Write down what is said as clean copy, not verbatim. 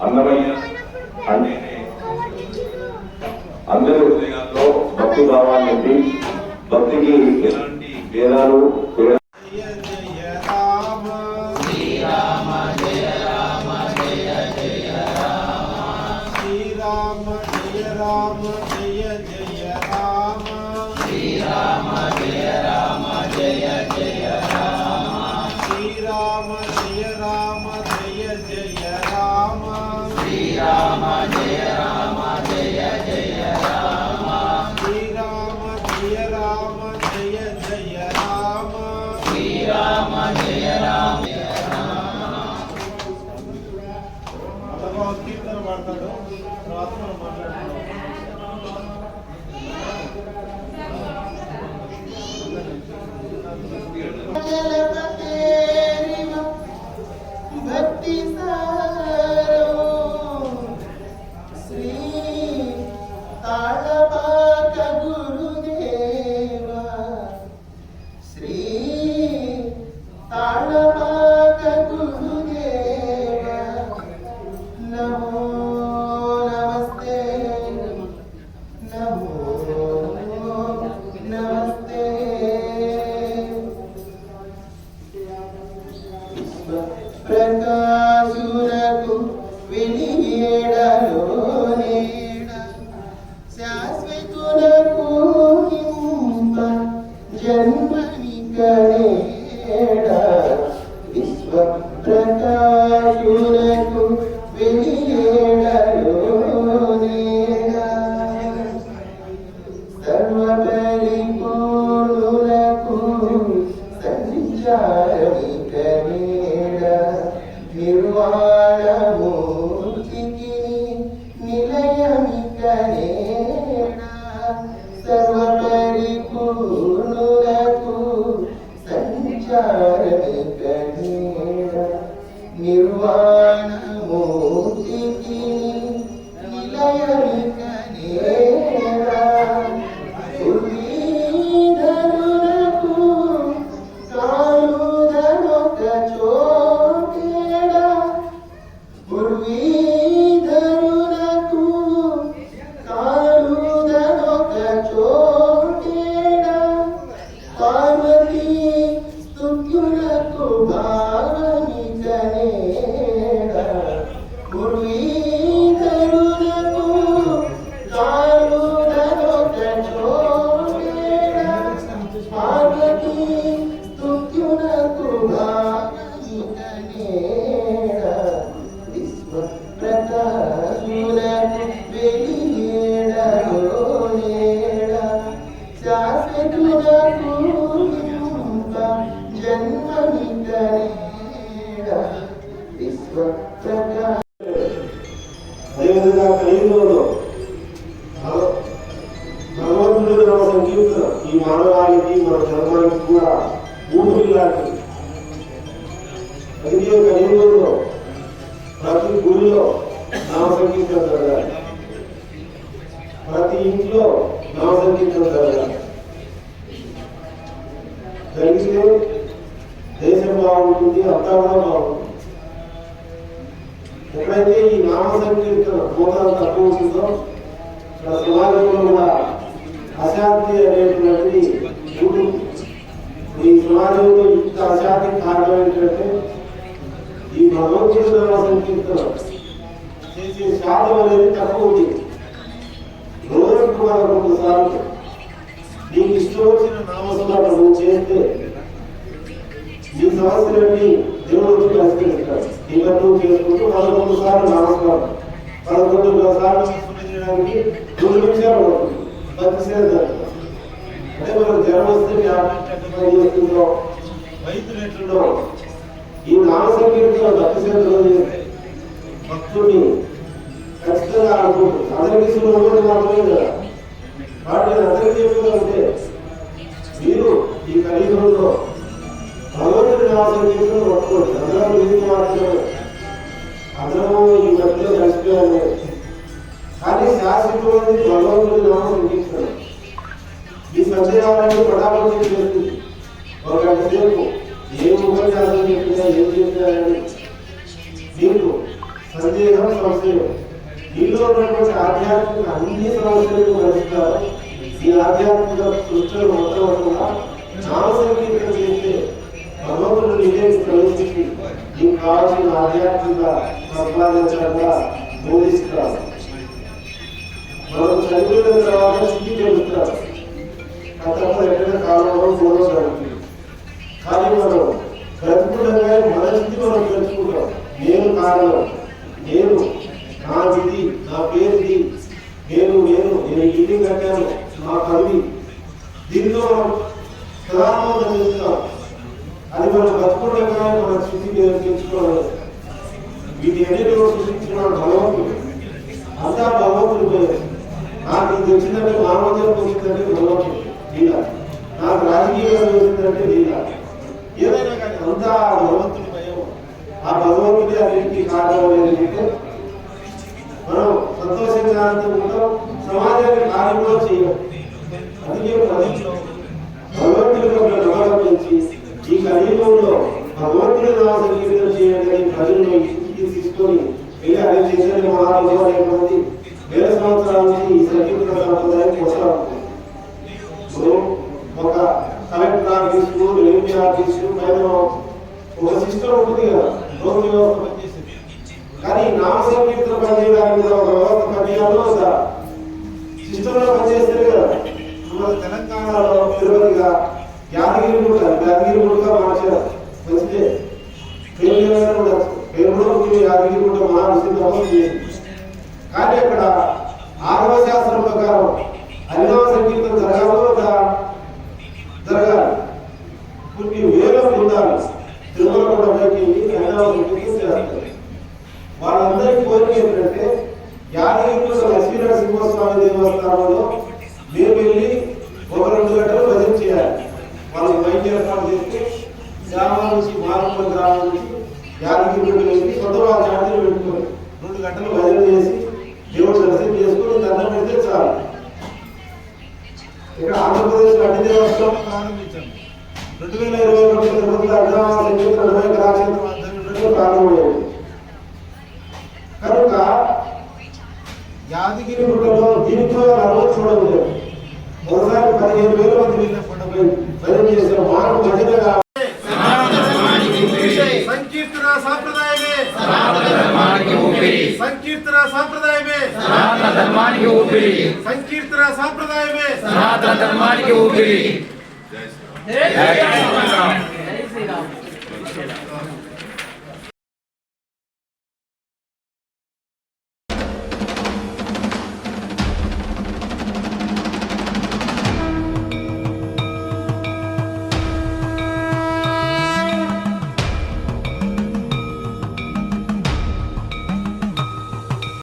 అన్నమయ్య అంటేనే అందరి హృదయాల్లో భక్తి భావాన్ని, భక్తికి ఎలాంటి భేదాలు ప్రకాశునకు వినియేడలోనే శాశ్వతునకు హింప జన్మనికనేడ విశ్వ ప్రకాశునకు వినియేడలోనే సర్వపరిపూర్ణులకు సంచారమికనేడ నిర్వాణమూర్తికి నిలయమికనేడ సర్వపరిపూర్ణులకు సంచారమికనేడ నిర్వాణమూర్తికి నిలయమికనేడ ఉర్వీధరులకు కాలుదనొక చోటేడ ఉర్వీధరులకు కాలుదనొక చోటేడ పార్వతీ స్తుత్యులకు భావమికనేడ ఉర్వీధరులకు కాలుదనొక చోటేడ పార్వతీ స్తుత్యులకు భావమికనేడ విశ్వ ప్రకాశులకు వెలియేడలోనేడ శాశ్వతులకు హింప జన్మనికనేడ విశ్వ ప్రకాశ. అదేవిధంగా కలియుగంలో భగవంతుడి నామ సంకీర్తన ఈ మానవాళికి మన ధర్మానికి కూడా ఊపిరి లాంటిది. అందుకే కలియుగంలో ప్రతి గుడిలో నామ సంకీర్తన జరగాలి, ప్రతి ఇంట్లో నామ సంకీర్తన జరగాలి. జరిగితే దేశం బాగుంటుంది, అంతా కూడా బాగుంటుంది. ఎప్పుడైతే ఈ నామ సంకీర్తన మోతాదు తక్కువ ఉంటుందో మన సమాజంలో కూడా అశాంతి అనేటువంటిది ఉంటుంది. ఈ సమాజంలో ఇంత అశాంతికి కారణం ఏంటంటే ఈ భగవంతుడి నామ సంకీర్తన చేసే శాతం అనేది తక్కువ ఉంది. రోజుకు మనం 2 సార్లు నీకు ఇష్టం వచ్చిన నామస్మరణ నువ్వు చేస్తే ఈ సమస్యలన్నీ దేవుడు వచ్చి పరిష్కరిస్తాడు. ఇంకా నువ్వు చేసుకుంటూ 11 సార్లు నామస్మరణ, 11 సార్లు చేయడానికి 2 నిమిషాలు పడుతుంది. 10 సేవలు అంటే మనం జ్వరం వస్తే చేస్తుందో వైద్యులు ఎట్లుండో ఈ నామ సంకీర్తన 10 సేవలు చేస్తే భక్తుడిని ఖచ్చితంగా అనుకుంటుంది. అందరికీ సులువుగా మాత్రమే కదా. కాబట్టి నేను అందరికీ చెప్తుందంటే మీరు ఈ కలియుగంలో భగవంతుడి నామ సంకీర్తన పట్టుకోండి. అందరూ ఇది మాత్రమే, అందరూ ఈ మధ్యలో కలిసిపోయాలి. కానీ శాశ్వతమైనది భగవంతుడి నామ సంకీర్తన. ఈ సందేహాలన్నీ పటాపంచి చేస్తుంది. ఒక గంట సేపు ఏ ఉపన్యాసం చెప్పినా ఏం చెప్పినారని మీకు సందేహం సంశయం నీలో ఉన్నటువంటి ఆధ్యాత్మిక అన్ని సమస్యలకు పరిష్కారం ఈ ఆధ్యాత్మిక సృష్టిలో మొత్తం నామ సంకీర్తన చేస్తే భగవంతుడు నిజే ప్రవేశించి నీకు కావాల్సిన ఆధ్యాత్మిక సంపాదించడంగా బోధిస్తారు. మనం చనిపోయిన తర్వాత స్థితి తెలుస్తారు అతను ఎక్కడ కాలంలో గౌరవం జరుగుతుంది. కానీ మనం బ్రతుకుడంగా మన స్థితి మనం తెలుసుకుంటాం. నేను కారణం, నేను నా విధి, నా పేరుది, నేను ఇల్లు కట్టాను, నా కవి దీనిలో మనం ప్రధానంగా తెలుస్తాం. అది మనం బ్రతుకుడంగా మన స్థితి తెలుసుకోవాలి. వీటి అన్నిటిలో సృష్టించిన భగవంతుడు అంతా భగవంతుడు పేరు. నాకు ఇది వచ్చిందంటే మానవజనం వచ్చిందంటే భగవంతుడు లీల, నాకు రాజకీయంగా వచ్చిందంటే లీల, ఏదైనా కానీ అంతా భగవంతుడి భయం. ఆ భగవంతుడే అన్నింటికి కారణం ఏంటంటే మనం సంతోషంగా ఉంటాం, సమాజానికి కార్యంలో చేయం. అందుకే భగవంతుడి నమ్మకం పెంచి ఈ కలియుగంలో భగవంతుడి నామ సంకీర్తన చేయాలని ప్రజలను తీసుకొని వెళ్ళి ఆయన చేసిన మహానుభావులు అనేటువంటి వేల సంవత్సరాల నుంచి ఈ సంకీర్తన సంప్రదాయం కొనసాగుతుంది. ఇప్పుడు ఒక కలెక్టర్ ఆఫీసు, రెవెన్యూ ఆఫీసు పైన ఒక సిస్టమ్ ఉంటుంది కదా, లోక వ్యవస్థ పనిచేసేది. కానీ నామ సంకీర్తన పనిచేయడానికి కూడా ఒక వ్యవస్థ పనిచేయాలో ఒక సిస్టంలో పనిచేస్తారు కదా. మన తెలంగాణలో తిరుపతిగా యాదగిరిగుట్టగా మార్చారు. మంచిదే, పేరు యాదగిరిగుట్ట మహావిష్ణువు చేసింది. కానీ అక్కడ ఆగమ శాస్త్రం ప్రకారం హరినామ సంకీర్తన జరగాలి. కొన్ని వేల బృందాలు తిరుమల కూడా బయటికి హరినామ సంకీర్తన చేస్తారు. వాళ్ళందరికీ కోరిక ఏంటంటే యాదగిరిగుట్ట లక్ష్మీనరసింహస్వామి దేవస్థానంలో మేము వెళ్ళి 1-2 గంటలు భజన చేయాలి. వాళ్ళకి వైద్య ఏర్పాటు చేస్తే గ్రామాల నుంచి మారుమూల గ్రామాల నుంచి యాదగిరిగుట్ట వెళ్ళి సొంత వాళ్ళ ఛార్జీలు పెట్టుకొని 2 గంటలు భజన చేసి దేవుడు దర్శనం చేసుకుని దండం పెడితే చాలు. ఇక్కడ ఆంధ్రప్రదేశ్ అన్ని దేవస్థానం ప్రారంభించాం. 2021 తిరుపతిలో అన్నదాన సంకీర్తన 20 కళాక్షేత్రం ఆధ్వర్యంలో ప్రారంభమైంది. కనుక యాదగిరిగుట్టలో దీంట్లో అనుమతి చూడలేదు. ఒకసారి 15,000 మంది వెళ్ళినప్పుడు భజన చేసిన మార్పు భజనగా సంకీర్తన సాంప్రదాయమే, సంకీర్తన సాంప్రదాయమే, సంకీర్తన సాంప్రదాయమే,